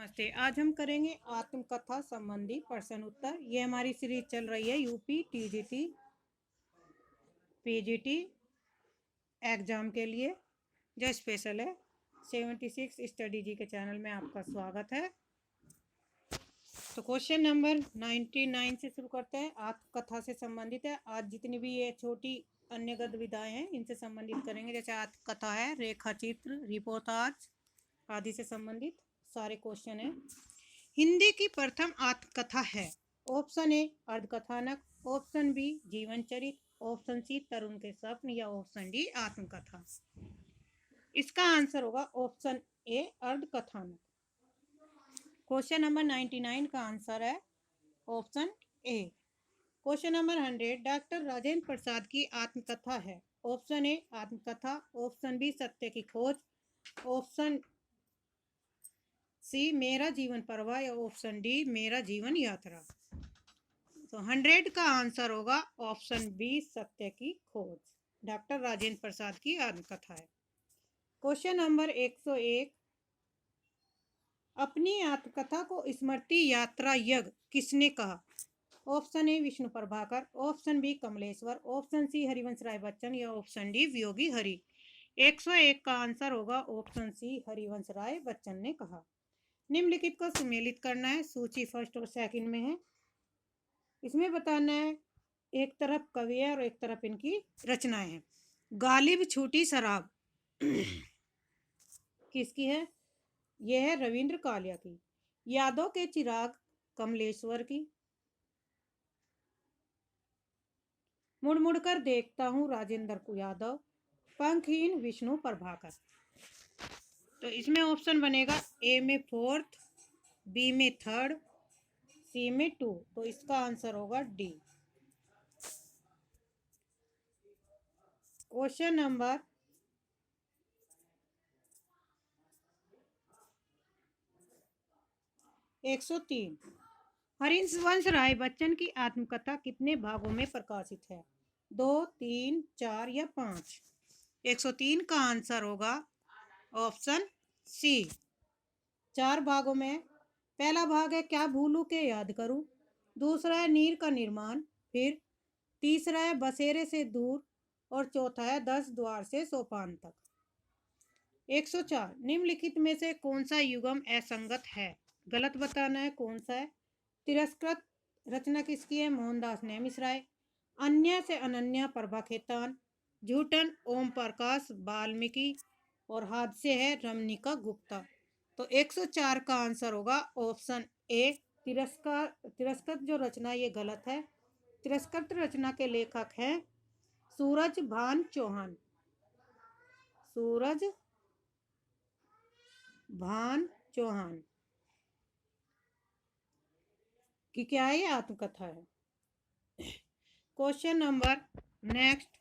नमस्ते। आज हम करेंगे आत्मकथा संबंधी प्रश्न उत्तर। ये हमारी सीरीज चल रही है यूपी टीजीटी पीजीटी एग्जाम के लिए जो स्पेशल है। 76 स्टडी जी के चैनल में आपका स्वागत है। तो क्वेश्चन नंबर 99 से शुरू करते हैं। आत्मकथा से संबंधित है। आज जितनी भी ये छोटी अन्य गतिविधियां हैं इनसे संबंधित करेंगे। जैसे आत्मकथा है, रेखा चित्र, रिपोर्टाज आदि से संबंधित सारे क्वेश्चन हैं। हिंदी की प्रथम आत्मकथा है। Option A Ardhakathanak, option B जीवन चरित्र, ऑप्शन सी तरुण के स्वप्न या ऑप्शन डी आत्मकथा। इसका आंसर होगा option A Ardhakathanak. Question number 99 का आंसर है option A. Question number 100 doctor Rajendra Prasad की आत्मकथा है। ऑप्शन ए आत्मकथा, ऑप्शन बी सत्य की खोज, ऑप्शन सी मेरा जीवन पर्व या ऑप्शन डी मेरा जीवन यात्रा। तो 100 का आंसर होगा ऑप्शन बी सत्य की खोज। डॉक्टर राजेंद्र प्रसाद की आत्मकथा है। क्वेश्चन नंबर 101 अपनी आत्मकथा को स्मृति यात्रा यज्ञ किसने कहा। Option A Vishnu Prabhakar, option B Kamleshwar, option C Harivansh Rai Bachchan या ऑप्शन डी वियोगी हरि। 101 का आंसर होगा ऑप्शन सी हरिवंश राय बच्चन ने कहा। निम्नलिखित को सम्मिलित करना है। सूची फर्स्ट और सेकंड में है। इसमें बताना है एक तरफ कवि है और एक तरफ इनकी रचनाएं हैं। गालिब छूटी शराब किसकी है? यह है रविंद्र कालिया की। यादों के चिराग कमलेश्वर की। मुड़ मुड़ कर देखता हूं राजेंद्र को यादव, पंखहीन विष्णु प्रभाकर। तो इसमें ऑप्शन बनेगा ए में फोर्थ, बी में थर्ड, सी में 2। तो इसका आंसर होगा D. Question number 103 Harivansh Rai Bachchan की आत्मकथा कितने भागों में प्रकाशित है? 2, 3, 4 या 5। 103 का आंसर होगा ऑप्शन सी, 4 भागों में। पहला भाग है क्या भूलूं के याद करूं, दूसरा है नीर का निर्माण, फिर तीसरा है बसेरे से दूर और चौथा है 10 द्वार से सोपान तक। 104 निम्नलिखित में से कौन सा युग्म असंगत है? गलत बताना है कौन सा है। तिरस्कृत रचना किसकी है? मोहनदास नेमिशराय। अन्य से अनन्या प्रभा खेतान। झूठन ओम प्रकाश वाल्मीकि और हादसे है रमनिका गुप्ता। तो 104 का आंसर होगा ऑप्शन ए तिरस्कृत जो रचना ये गलत है। तिरस्कृत रचना के लेखक हैं सूरज भान चौहान। सूरज भान चौहान की क्या है? आत्मकथा है। क्वेश्चन नंबर नेक्स्ट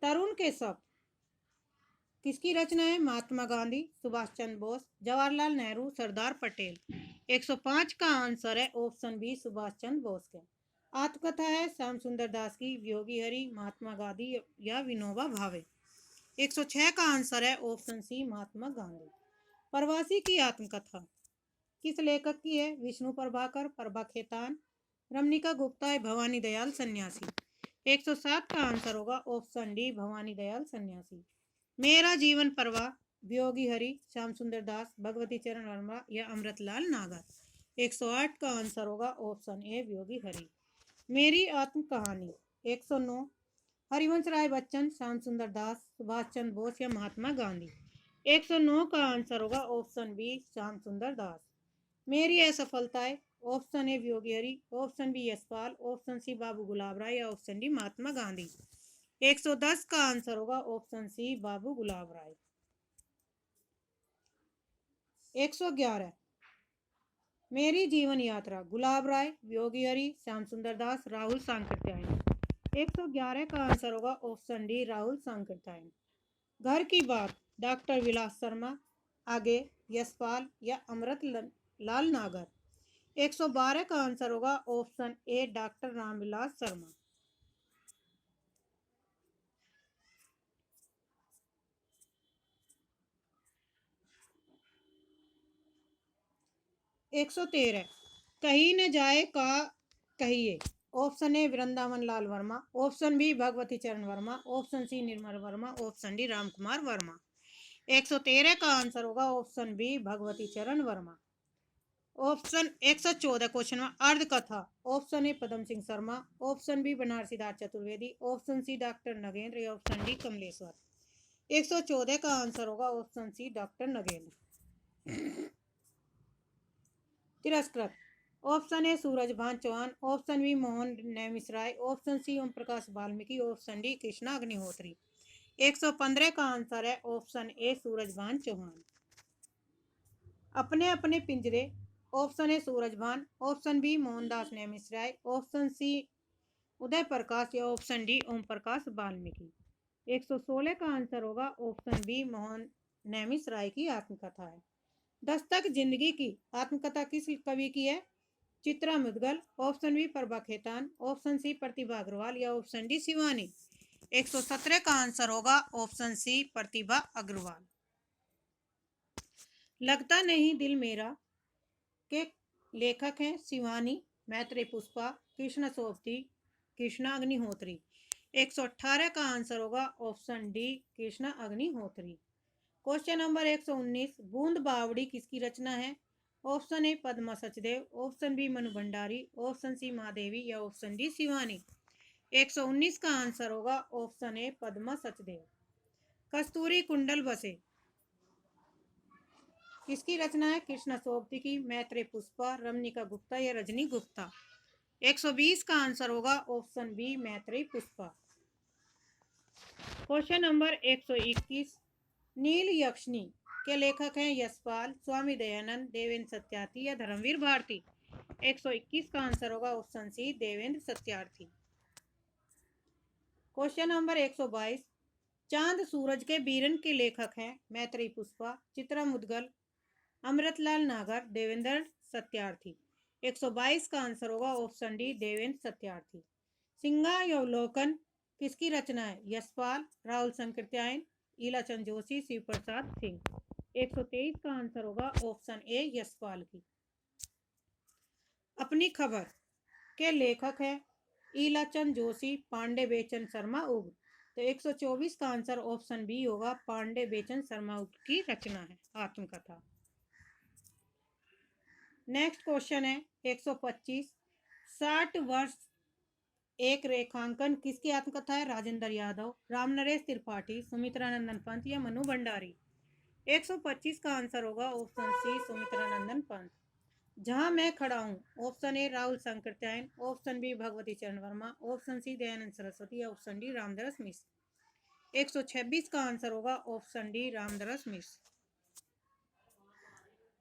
तरुण के शब्द किसकी रचना है? महात्मा गांधी, सुभाष चंद्र बोस, जवाहरलाल नेहरू, सरदार पटेल। 105 का आंसर है ऑप्शन बी सुभाष चंद्र बोस के। आत्मकथा है श्याम सुंदर दास की, वियोगी हरि, महात्मा गांधी या विनोबा भावे। 106 का आंसर है ऑप्शन सी महात्मा गांधी। प्रवासी की आत्मकथा किस लेखक की है? विष्णु प्रभाकर, प्रभा खेतान, रमनिका गुप्ता, भवानी दयाल सन्यासी। 107 का आंसर होगा ऑप्शन डी भवानी दयाल सन्यासी। मेरा जीवन परवा, वियोगी हरि, श्याम सुंदर दास, भगवती चरण वर्मा या अमृतलाल नागर। 108 का आंसर होगा ऑप्शन ए वियोगी हरि। मेरी आत्म कहानी 109 हरिवंश राय बच्चन, श्याम सुंदर दास, सुभाष चंद्र बोस या महात्मा गांधी। 109 का आंसर होगा ऑप्शन बी श्याम सुंदर दास। मेरी असफलताएं option A Viyogi Hari, option B Yashpal, option C Babu Gulab Rai या ऑप्शन डी महात्मा गांधी। 110 का आंसर होगा ऑप्शन सी बाबू गुलाब राय। 111 मेरी जीवन यात्रा गुलाब राय, वियोगी हरि, श्याम सुंदर दास, राहुल सांकृत्यायन। 111 का आंसर होगा ऑप्शन डी राहुल सांकृत्यायन। घर की बात डॉक्टर विलास शर्मा, आगे यशपाल या अमृत लाल नागर। 112 का आंसर होगा option A doctor Ramvilas Sharma. 113 कहीं न जाए का कहिए। Option A Vrindavan Lal Verma, option B Bhagwati Charan Verma, option C Nirmal Verma, option D Ram Kumar Verma. 113 का आंसर होगा option B Bhagwati Charan Verma. Option 114 question में Ardh Katha. Option A Padam Singh Sharma, option B Banarsi Das Chaturvedi, option C doctor Nagendra या ऑप्शन डी कमलेश्वर। 114 का आंसर होगा option C doctor Nagendra. Tiraskrit. Option A Surajbhan Chauhan, option B Mohan Naimish Rai, option C Om Prakash Valmiki, option D Krishna Agnihotri. 115 का answer है option A Surajbhan Chauhan. अपने अपने पिंजरे। Option A Surajbhan, option B Mohandas Naimish Rai, option C Uday Prakash या ऑप्शन डी ओम प्रकाश वाल्मीकि। 116 का आंसर होगा ऑप्शन बी मोहन नैमिष राय की आत्मकथा है। दस्तक जिंदगी की आत्मकथा किस कवि की है? Chitra Mudgal, option B Prabha Khaitan, option C Pratibha Agrawal या ऑप्शन डी शिवानी। 117 का आंसर होगा ऑप्शन सी प्रतिभा अग्रवाल। लगता नहीं दिल मेरा के लेखक हैं शिवानी, मैत्रेय पुष्पा, कृष्ण सोबती, कृष्णा अग्निहोत्री। 118 का आंसर होगा option D Krishna Agnihotri. Question number 119 Boond Bawdi किसकी रचना है? Option A Padma Sachdev, option B Mannu Bhandari, option C Mahadevi या ऑप्शन डी शिवानी। 119 का आंसर होगा ऑप्शन ए पद्मा सचदेव। कस्तूरी कुंडल बसे किसकी रचना है? कृष्ण सोबती की, मैत्रेय पुष्पा, रमनिका गुप्ता या रजनी गुप्ता। 120 का आंसर होगा option B Maitreyi Pushpa. Question number 121 Neel Yakshini के लेखक हैं यशपाल, स्वामी दयानंद, देवेंद्र सत्यार्थी या धर्मवीर भारती। 121 का आंसर होगा option C Devendra Satyarthi. Question number 122 Chand सूरज के बीरन के लेखक हैं मैत्रेय पुष्पा, चित्रा मुदगल, अमृतलाल नागर, देवेंद्र सत्यार्थी। 122 का आंसर होगा ऑप्शन डी देवेंद्र सत्यार्थी। सिंहावलोकन किसकी रचना है? यशपाल, राहुल संकृत्यायन, ईलाचंद जोशी, शिव प्रसाद सिंह। 123 का आंसर होगा ऑप्शन ए यशपाल की। अपनी खबर के लेखक है ईलाचंद जोशी, पांडे बेचन शर्मा उग्र। तो 124 का आंसर ऑप्शन बी होगा, पांडे बेचन शर्मा उग्र की रचना है आत्मकथा। नेक्स्ट क्वेश्चन है 125 60 वर्ष एक रेखांकन किसकी आत्मकथा है? राजेंद्र यादव, रामनरेश त्रिपाठी, सुमित्रानंदन पंत या मनु भंडारी। 125 का आंसर होगा ऑप्शन सी सुमित्रानंदन पंत। जहां मैं खड़ा हूं option A Rahul Sankrityayan, option B Bhagwati Charan Verma, option C Dayanand Saraswati या ऑप्शन डी रामदरस मिश्र। 126 का आंसर होगा ऑप्शन डी रामदरस मिश्र।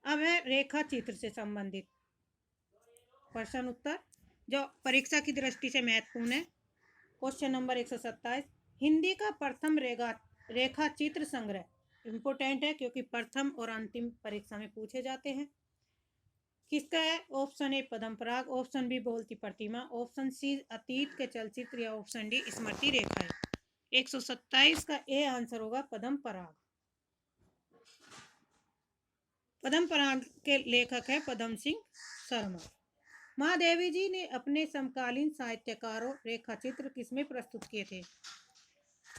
अब है रेखा चित्र से संबंधित प्रश्न उत्तर जो परीक्षा की दृष्टि से महत्वपूर्ण है। क्वेश्चन नंबर 127 हिंदी का प्रथम रेखा चित्र संग्रह इंपोर्टेंट है क्योंकि प्रथम और अंतिम परीक्षा में पूछे जाते हैं। किसका है? Option A Padma Parag, option B Bolti Pratima, option C अतीत के चलचित्र या ऑप्शन डी स्मृति रेखा है। 127 का ए आंसर होगा पद्म पराग। पद्म पराग के लेखक है पद्म सिंह शर्मा। महादेवी जी ने अपने समकालीन साहित्यकारों रेखाचित्र किसमें प्रस्तुत किए थे?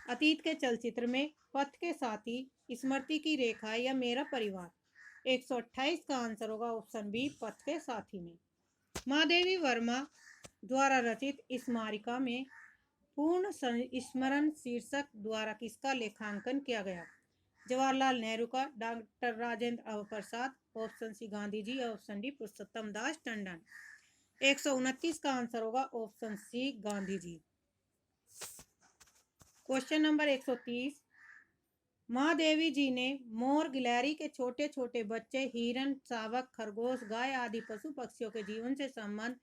अतीत के चलचित्र में, पथ के साथी, स्मृति की रेखा या मेरा परिवार। 128 का आंसर होगा ऑप्शन बी पथ के साथी में। महादेवी वर्मा द्वारा रचित स्मारिका में पूर्ण स्मरण शीर्षक द्वारा किसका लेखांकन किया गया? जवाहरलाल नेहरू का, डॉक्टर राजेंद्र प्रसाद, option C Gandhi ji, option D पुरुषोत्तम दास टंडन। 129 का आंसर होगा ऑप्शन सी गांधी जी। क्वेश्चन नंबर 130 महादेवी जी ने मोर, गिलहरी के छोटे छोटे बच्चे, हिरन, शावक, खरगोश, गाय आदि पशु पक्षियों के जीवन से संबंध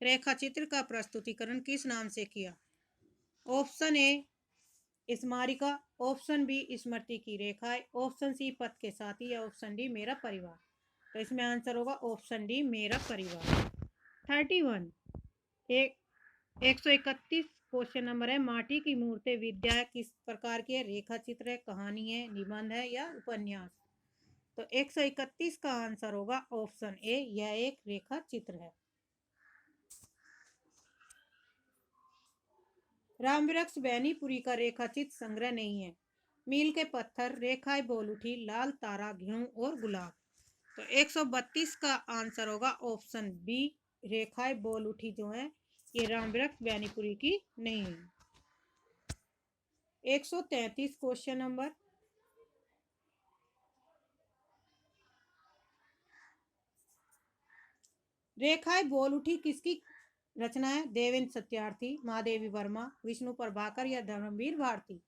रेखाचित्र का प्रस्तुतिकरण किस नाम से किया? ऑप्शन ए स्मारिका, ऑप्शन बी स्मृति की रेखाएं, ऑप्शन सी पथ के साथी या ऑप्शन डी मेरा परिवार। तो इसमें आंसर होगा ऑप्शन डी मेरा परिवार। 31 131 क्वेश्चन नंबर है माटी की मूर्ति विद्या किस प्रकार की है? रेखा चित्र है, कहानी है, निबंध है या उपन्यास। तो 131 का आंसर होगा ऑप्शन ए, यह एक रेखा चित्र है। रामवृक्ष बैनीपुरी का रेखाचित्र संग्रह नहीं है। मील के पत्थर, रेखाएं बोल उठी, लाल तारा, गेहूं और गुलाब। तो 132 का आंसर होगा ऑप्शन बी, रेखाएं बोल उठी जो है ये रामवृक्ष बैनीपुरी की नहीं है। 133 क्वेश्चन नंबर, रेखाएं बोल उठी किसकी रचना है? देवेंद्र सत्यार्थी, महादेवी वर्मा, विष्णु प्रभाकर या धर्मवीर भारती।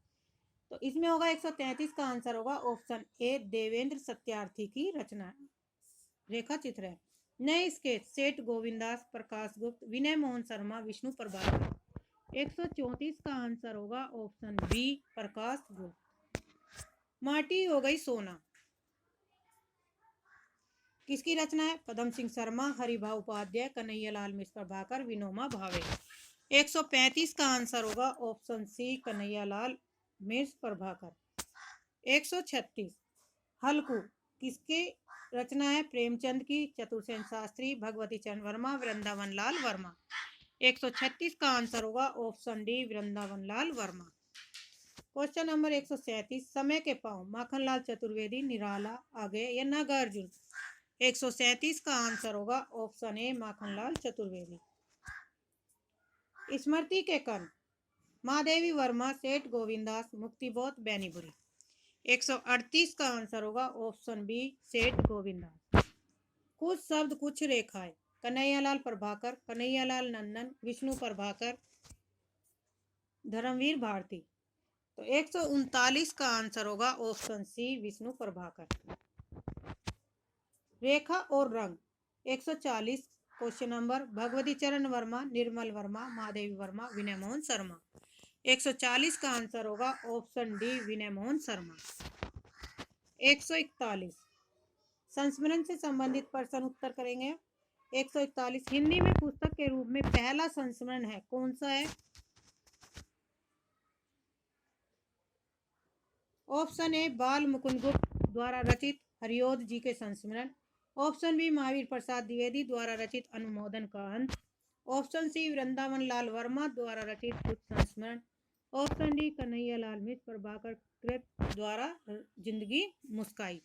तो इसमें होगा 133 का आंसर होगा ऑप्शन ए, देवेंद्र सत्यार्थी की रचना रेखा चित्र है। नए स्केच सेठ गोविंदास, प्रकाश गुप्त, विनय मोहन शर्मा, विष्णु प्रभाकर। 134 का आंसर होगा ऑप्शन बी, प्रकाश गुप्त। माटी हो गई सोना किसकी रचना है? पदम सिंह शर्मा, हरिभा उपाध्याय, कन्हैयालाल मिश्र प्रभाकर, विनोबा भावे। 135 का आंसर होगा ऑप्शन सी, कन्हैयालाल मिश्र प्रभाकर। 136 हल्कू किसकी रचना है? प्रेमचंद की, चतुर्सेन शास्त्री, भगवती चरण वर्मा, वृंदावन लाल वर्मा। 136 का आंसर होगा option D, Vrindavan Lal Verma. Question number 137 समय के पांव, माखनलाल चतुर्वेदी, निराला, आगे या नागार्जुन। 137 का आंसर होगा ऑप्शन ए, माखनलाल चतुर्वेदी। स्मृति के कर्ण, महादेवी वर्मा, सेठ गोविंदास, मुक्तिबोध, बैनीपुरी। 138 का आंसर होगा ऑप्शन बी, सेठ गोविंदास। कुछ शब्द कुछ रेखाएं, कन्हैयालाल प्रभाकर, कन्हैयालाल नंदन, विष्णु प्रभाकर, धर्मवीर भारती। तो 139 का आंसर होगा ऑप्शन सी, विष्णु प्रभाकर। रेखा और रंग, 140 क्वेश्चन नंबर, भगवती चरण वर्मा, निर्मल वर्मा, महादेवी वर्मा, विनय मोहन शर्मा। 140 का आंसर होगा ऑप्शन डी, विनय मोहन शर्मा। 141 संस्मरण से संबंधित प्रश्न उत्तर करेंगे। 141 हिंदी में पुस्तक के रूप में पहला संस्मरण है, कौन सा है? ऑप्शन ए, बाल मुकुंद गुप्त द्वारा रचित हरिओद जी के संस्मरण। ऑप्शन बी, महावीर प्रसाद द्विवेदी द्वारा रचित अनुमोदन का अंत। ऑप्शन सी, वृंदावन लाल वर्मा द्वारा रचित कुछ संस्मरण। ऑप्शन डी, कन्हैयालाल मिश्र प्रभाकर कृत द्वारा जिंदगी मुस्काई।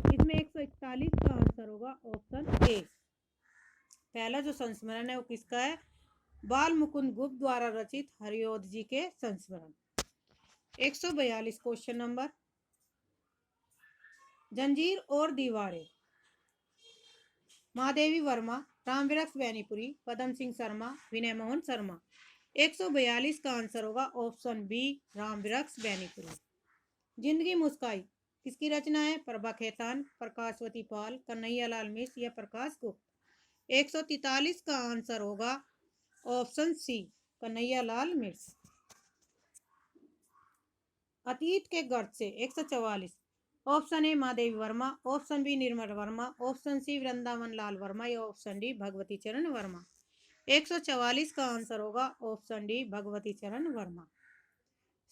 इसमें 141 का आंसर होगा ऑप्शन ए, पहला जो संस्मरण है वो किसका है? बाल मुकुंद गुप्त द्वारा रचित हरिओद जी के संस्मरण। 142 क्वेश्चन नंबर, जंजीर और दीवारें, महादेवी वर्मा, रामवृक्ष बैनीपुरी, पदम सिंह शर्मा, विनय मोहन शर्मा। 142 का आंसर होगा ऑप्शन बी, रामवृक्ष बैनीपुरी। जिंदगी मुस्काई किसकी रचना है? प्रभा खेतान, प्रकाशवती पाल, कन्हैयालाल मिश्र या प्रकाश गुप्त। 143 का आंसर होगा ऑप्शन सी, कन्हैयालाल मिश्र। अतीत के गर्त से 144, option A, Mahadevi Verma, option B, Nirmal Verma, option C, Vrindavan Lal Verma या ऑप्शन डी, भगवती चरण वर्मा। 144 का आंसर होगा ऑप्शन डी, भगवती चरण वर्मा।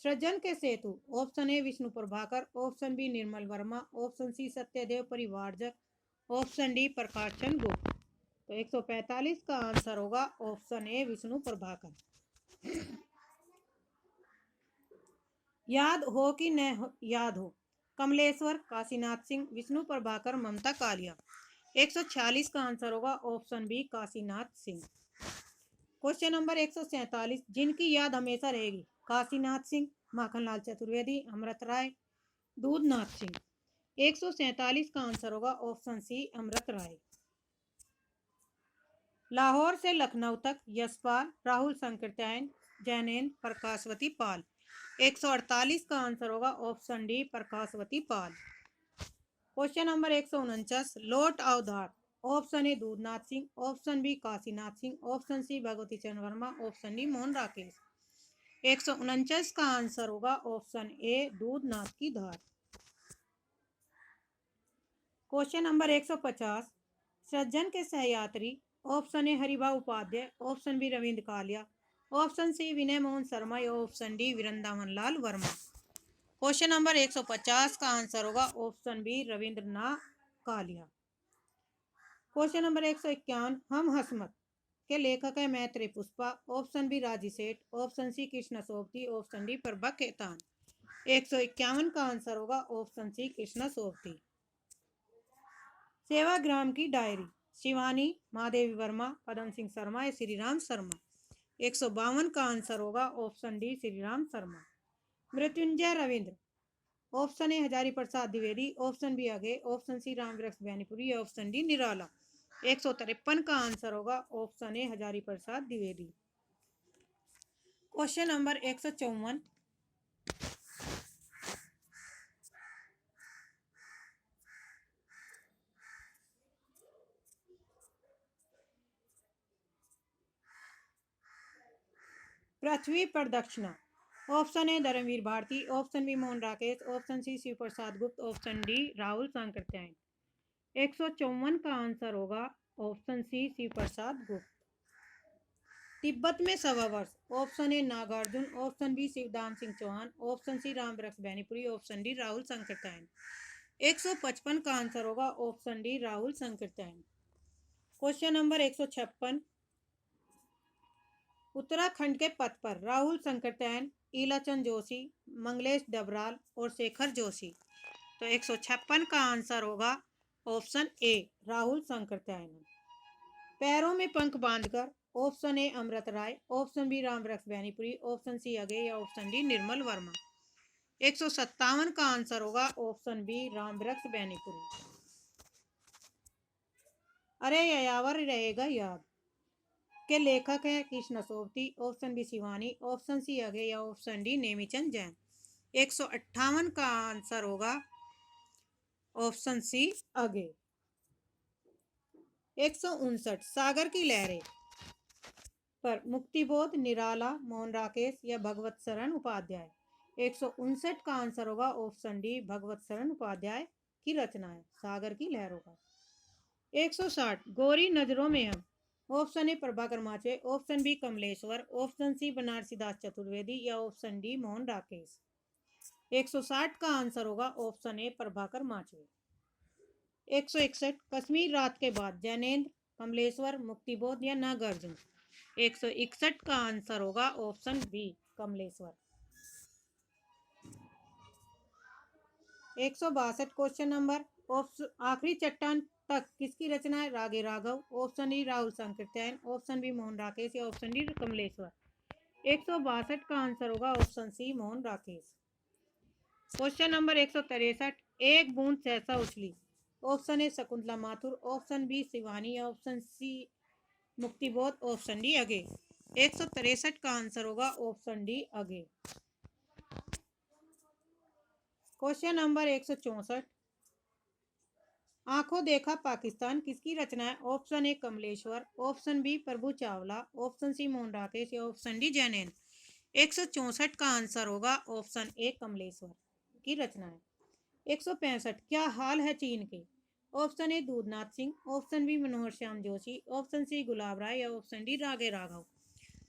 सृजन के सेतु, option A, Vishnu Prabhakar, option B, Nirmal Verma, option C, Satyadev Parivrajak, option D, Prakash Chand Gupt. तो 145 का आंसर होगा ऑप्शन ए, विष्णु प्रभाकर। याद हो कि न याद हो, कमलेश्वर, काशीनाथ सिंह, विष्णु प्रभाकर, ममता कालिया। 146 का आंसर होगा option B, Kashinath Singh. Question number 147, जिनकी याद हमेशा रहेगी, काशीनाथ सिंह, माखनलाल चतुर्वेदी, अमृत राय, दूधनाथ सिंह। 147 का आंसर होगा ऑप्शन सी, अमृत राय। लाहौर से लखनऊ तक, यशपाल, राहुल संकीर्तन, जैनेन्द्र, प्रकाशवती पाल। 148 का आंसर होगा option D, Prakashvati Pal. Question number 149, लोट अवधार, option A, Doodhnath Singh, option B, Kashinath Singh, option C, Bhagwati Charan Verma, option D, Mohan Rakesh. 149 का आंसर होगा ऑप्शन ए, दूधनाथ की धार। क्वेश्चन नंबर 150, सज्जन के सहयात्री, option A, Haribhau Upadhyay, option B, Ravindra Kalia, option C, Vinay Mohan Sharma या option D, Vrindavan Lal Verma. Question number 150 का आंसर होगा option B Ravindranath Kalia. Question number 151 Hum हसमत के लेखक है मैत्री Pushpa, option B Raji Seth, option C Krishna Sobti, option D Prabha Khaitan. 151 का आंसर होगा ऑप्शन सी कृष्ण सोबती। सेवाग्राम की डायरी शिवानी, महादेवी वर्मा, पदम सिंह शर्मा या श्रीराम शर्मा। 152 का आंसर होगा option D Shriram Sharma. Mrityunjay Ravindra, option A Hazari Prasad Dwivedi, option B आगे, option C Ramvriksh Benipuri, option D Nirala. 153 का आंसर होगा option A Hazari Prasad Dwivedi. Question number 154 पृथ्वी प्रदक्षिणा। Option A Dharmveer Bharati, option B Mohan Rakesh, option C Shiv Prasad Gupt, option D Rahul Sankrityayan. 154 का आंसर होगा ऑप्शन सी शिव प्रसाद गुप्त। तिब्बत में 1.25 वर्ष, option A Nagarjun, option B Shivdan Singh Chauhan, option C Ramvriksh Benipuri, option D Rahul Sankrityayan. 155 का आंसर होगा option D Rahul Sankrityayan. Question number 156 Uttarakhand के पद पर राहुल सांकृत्यायन, ईलाचंद जोशी, मंगलेश डबराल और शेखर जोशी। तो 156 का आंसर होगा ऑप्शन ए राहुल सांकृत्यायन। पैरों में पंख बांधकर, option A Amrit Rai, option B Ramvriksh Benipuri, option C अगे या ऑप्शन डी निर्मल वर्मा। 157 का आंसर होगा ऑप्शन बी रामवृक्ष बैनीपुरी। अरे यावर रहेगा याद के लेखक है Krishna Sobti, option B Shivani, option C अगे या ऑप्शन डी नेमीचंद जैन। 158 का आंसर होगा ऑप्शन सी अगे। 159 सागर की लहरें पर मुक्तिबोध, निराला, मोहन राकेश या भगवत शरण उपाध्याय। 159 का आंसर होगा ऑप्शन डी भगवत शरण उपाध्याय की रचना है सागर की लहरों का। 160 गोरी नजरों में हम, option A Prabhakar Machwe, option B Kamleshwar, option C Banarsi Das Chaturvedi या ऑप्शन डी मोहन राकेश। 160 का आंसर होगा ऑप्शन ए प्रभाकर माचे। 161 कश्मीर रात के बाद जैनेन्द्र, कमलेश्वर, मुक्तिबोध या नागार्जुन। 161 का आंसर होगा option B Kamleshwar. 162 question number आखिरी चट्टान तक किसकी रचना है रागे Raghav, option E Rahul Sankrityayan, option B Mohan Rakesh या ऑप्शन डी कमलेश्वर। 162 का आंसर होगा option C Mohan Rakesh. Question number 163 एक बूंद सहसा उछली, option A Shakuntala Mathur, option B Shivani या option C Muktibodh, option D अगे। 163 का आंसर होगा ऑप्शन डी अगे। क्वेश्चन नंबर 164 आंखों देखा पाकिस्तान किसकी रचना है, option A Kamleshwar, option B Prabhu Chawla, option C Mohan Rakesh या ऑप्शन डी जैनेन्द्र। 164 का आंसर होगा ऑप्शन ए कमलेश्वर की रचना है। 165 क्या हाल है चीन के, option A Doodhnath Singh, option B Manohar Shyam Joshi, option C Gulab Rai या ऑप्शन डी रागे राघव।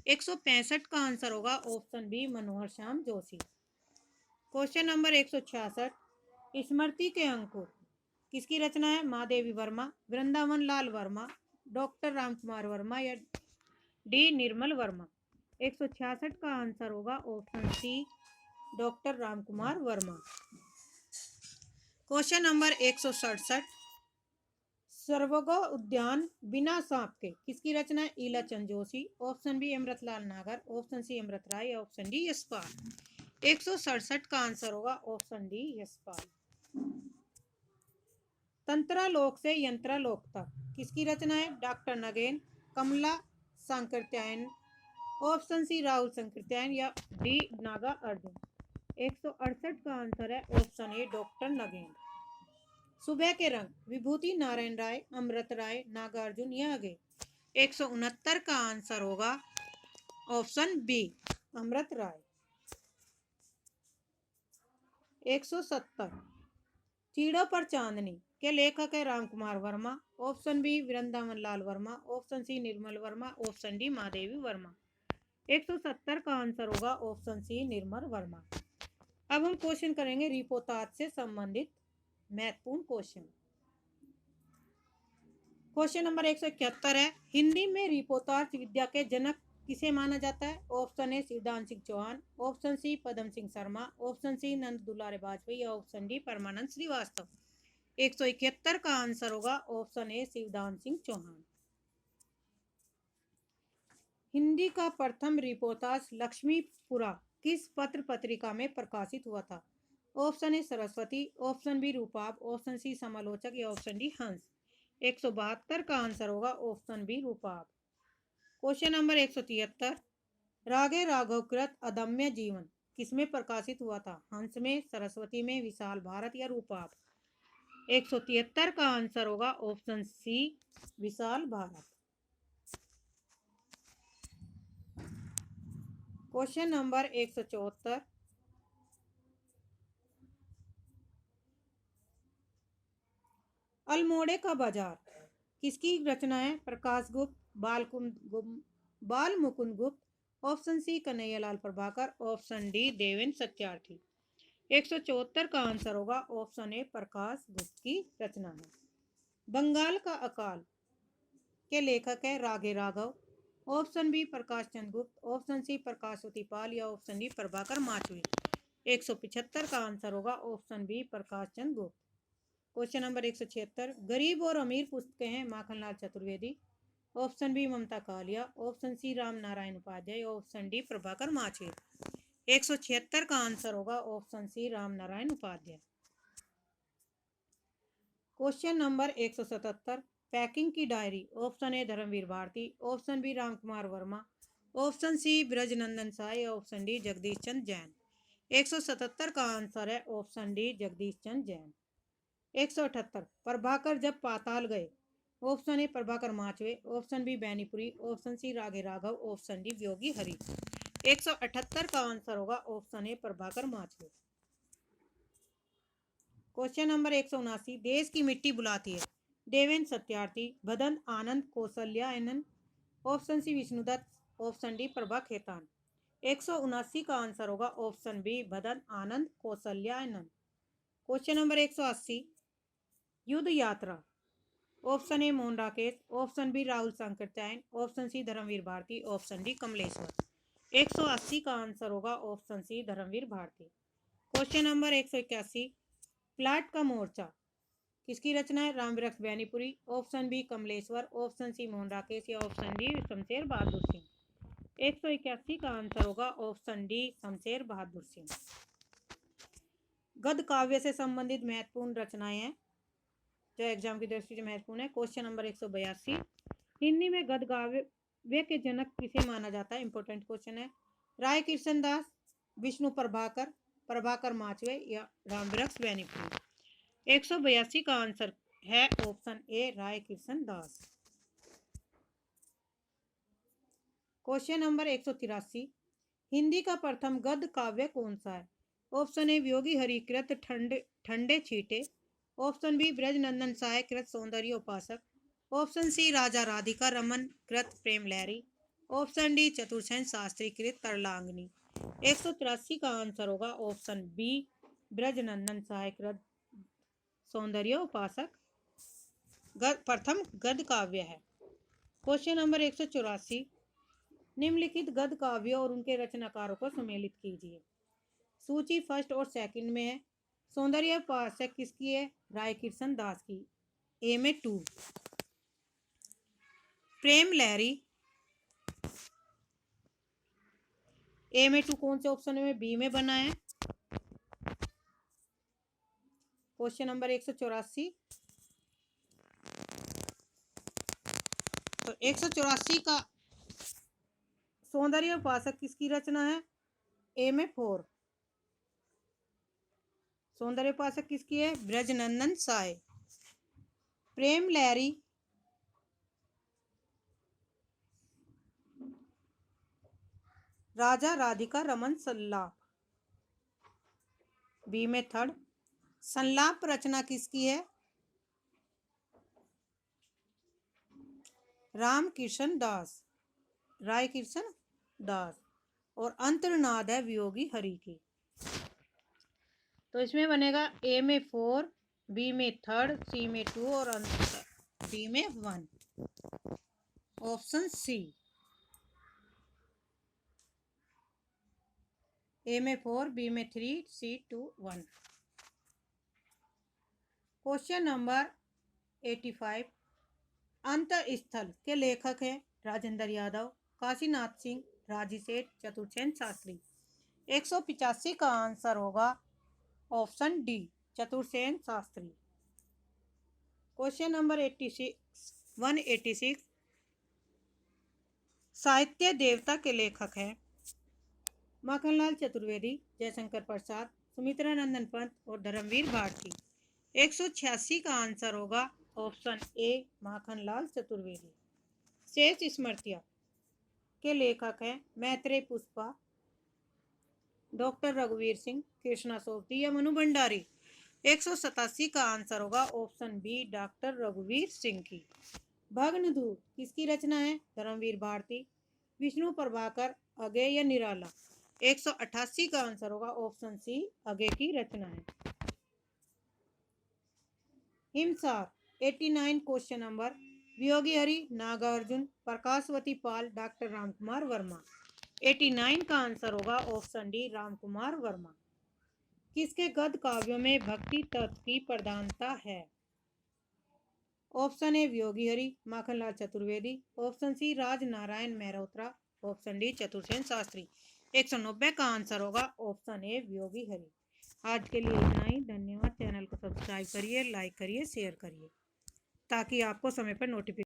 165 का आंसर होगा option B Manohar Shyam Joshi. Question number 166 स्मृति के अंकुर किसकी रचना है, महादेवी वर्मा, वृंदावन लाल वर्मा, डॉक्टर रामकुमार वर्मा या डी निर्मल वर्मा। 166 का आंसर होगा option C doctor Ramkumar Verma. Question number 167 सर्वगो उद्यान बिना सांप के किसकी रचना है, ईलाचंद जोशी, ऑप्शन बी अमृतलाल नागर, ऑप्शन सी अमृत राय या ऑप्शन डी यशपाल। 167 का आंसर होगा ऑप्शन डी यशपाल। तंत्रालोक से यंत्रालोक तक किसकी रचना है, डॉक्टर नगेन, कमला सांकृत्यायन, ऑप्शन सी राहुल सांकृत्यायन या डी नागा अर्जुन। 168 का आंसर है ऑप्शन ए डॉक्टर नगेन। सुबह के रंग विभूति नारायण राय, अमृत राय, नागार्जुन या आगे। 169 का आंसर होगा ऑप्शन बी अमृत राय। 170 चीड़ों पर चांदनी के लेखक है Ramkumar Verma, option B Vrindavan Lal Verma, option C Nirmal Verma, option D Mahadevi Verma. 170 का आंसर होगा ऑप्शन सी निर्मल वर्मा। अब हम क्वेश्चन करेंगे रिपोर्ताज से संबंधित महत्वपूर्ण क्वेश्चन। क्वेश्चन नंबर 171 है, हिंदी में रिपोर्ताज विद्या के जनक किसे माना जाता है? Option A Shivdan Singh Chauhan, option C Padam Singh Sharma, option C Nand Dulare Vajpeyi या ऑप्शन डी परमानंद श्रीवास्तव। 171 का आंसर होगा ऑप्शन ए शिवदान सिंह चौहान। हिंदी का प्रथम रिपोर्ताज लक्ष्मीपुरा किस पत्र पत्रिका में प्रकाशित हुआ था? Option A Saraswati, option B Roopabh, option C Samalochak या ऑप्शन डी हंस। 172 का आंसर होगा option B Roopabh. Question number 173, रागे राघवकृत अदम्य जीवन किसमें प्रकाशित हुआ था? हंस में, सरस्वती में, विशाल भारत या रूपाब। 173 का आंसर होगा ऑप्शन सी विशाल भारत। क्वेश्चन नंबर 174, अल्मोड़े का बाजार किसकी रचना है? प्रकाश गुप्त, Bal Mukund Gupt, option C Kanhaiyalal Prabhakar, option D Devendra Satyarthi. 174 का आंसर होगा ऑप्शन ए प्रकाश गुप्त की रचना है। बंगाल का अकाल के लेखक है रागे राघव, ऑप्शन बी प्रकाश चंद्र गुप्त, ऑप्शन सी प्रकाशवती पाल या ऑप्शन डी प्रभाकर माचवी। 175 का आंसर होगा ऑप्शन बी प्रकाश चंद्र गुप्त। क्वेश्चन नंबर 176, गरीब और अमीर पुस्तकें हैं Makhanlal Chaturvedi, option B Mamta Kalia, option C Ram Narayan Upadhyay, option D Prabhakar Machwe. 176 का आंसर होगा option C Ram Narayan Upadhyay. Question number 177, Peking की diary, option A Dharmveer Bharati, option B Ramkumar Verma, option C Brajnandan Sahay, option D Jagdish Chandra Jain. 177 का आंसर है ऑप्शन डी जगदीश चंद्र जैन। 178, प्रभाकर जब पाताल गए, option A Prabhakar Machwe, option B Benipuri, option C रागे राघव, ऑप्शन डी योगी हरि। 178 का आंसर होगा option A Prabhakar Machwe. Question number 179, देश की मिट्टी बुलाती है, Devendra Satyarthi, Bhadant Anand Kausalyayan, option C Vishnudatt, option D Prabha Khaitan. 179 का आंसर होगा option B Bhadant Anand Kausalyayan. Question number 180, युद्ध यात्रा, option A Mohan Rakesh, option B Rahul Sankrityayan, option C Dharmvir Bharati, option D Kamleshwar. 180 का आंसर होगा option C Dharmvir Bharati. Question number 181, plot का मोर्चा किसकी रचना है? Ramvriksh Benipuri, option B Kamleshwar, option C Mohan Rakesh या ऑप्शन डी शमशेर बहादुर सिंह। 181 का आंसर होगा ऑप्शन डी शमशेर बहादुर सिंह। गद्य काव्य से संबंधित महत्वपूर्ण रचनाएं हैं जो एग्जाम की दृष्टि से महत्वपूर्ण है। क्वेश्चन नंबर 182, हिंदी में गद्य काव्य के जनक किसे माना जाता है? इंपोर्टेंट क्वेश्चन है। राय कृष्ण दास, विष्णु प्रभाकर, प्रभाकर माचवे या रामवृक्ष बैनीपुरी। 182 का आंसर है option A Rai Krishna Das. Question number 183, Hindi का प्रथम गद्य काव्य कौन सा है? ऑप्शन ए योगी हरि कृत ठंडे छींटे, ऑप्शन बी ब्रजनंदन साय कृत सौंदर्य उपासक, ऑप्शन सी राजा राधिका रमन कृत प्रेम लहरी, ऑप्शन डी चतुर्सेन शास्त्री कृत तरलांगनी। 183 का आंसर होगा ऑप्शन बी ब्रजनंदन साय कृत सौंदर्य उपासक प्रथम गद्य काव्य है। क्वेश्चन नंबर 184, निम्नलिखित गद्य काव्य और उनके रचनाकारों को सम्मिलित कीजिए। सूची फर्स्ट और सेकंड में है। सौंदर्य उपासक किसकी है? राय कृष्ण दास की। ए में 2। प्रेम लहरी ए में 2 कौन से ऑप्शन में? बी में बना है। क्वेश्चन नंबर 184, तो 184 का सौंदर्य उपासक किसकी रचना है? ए में 4। सौंदर्य उपासक किसकी है? ब्रजनंदन साय। प्रेम लहरी राजा राधिका रमन संलाप, बी में 3rd। संलाप रचना किसकी है? राम कृष्ण दास, राय कृष्ण दास। और अंतर्नाद है वियोगी हरि की। तो इसमें बनेगा ए में 4, बी में 3, सी में 2 और डी में 1। Option C. ए में 4, बी में 3, सी 2, 1। Question number 85। अंतःस्थल के लेखक हैं राजेंद्र यादव, काशीनाथ सिंह, राजी सेठ, चतुर्सेन शास्त्री। 185 का आंसर होगा option D, Chatursen Shastri. Question number 186। साहित्य देवता के लेखक हैं माखनलाल चतुर्वेदी, जयशंकर प्रसाद, सुमित्रा नंदन पंत और धर्मवीर भारती। 186 का आंसर होगा ऑप्शन ए, माखनलाल चतुर्वेदी। शेष स्मृतियां के लेखक हैं मैत्रेय पुष्पा, डॉक्टर रघुवीर सिंह, कृष्णा सोबती या मनु भंडारी। 187 का आंसर होगा ऑप्शन बी, डॉक्टर रघुवीर सिंह की। भग्नधूत किसकी रचना है? धर्मवीर भारती, विष्णु प्रभाकर, अगे या निराला। 188 का आंसर होगा ऑप्शन सी, अगे की रचना है। Himsar 89 question number. वियोगी हरि, नागार्जुन, प्रकाशवती पाल, डॉक्टर रामकुमार वर्मा। 89 का आंसर होगा ऑप्शन डी, रामकुमार वर्मा। किसके गद्य काव्यों में भक्ति तत्व की प्रधानता है? Option A Viyogi Hari, Makhanlal Chaturvedi, option C Rajnarayan Mehrotra, option D Chatursen Shastri. 190 का आंसर होगा ऑप्शन ए, वियोगी हरि। आज के लिए इतना ही। धन्यवाद। चैनल को सब्सक्राइब करिए, लाइक करिए, शेयर करिए ताकि आपको समय पर नोटिफिकेशन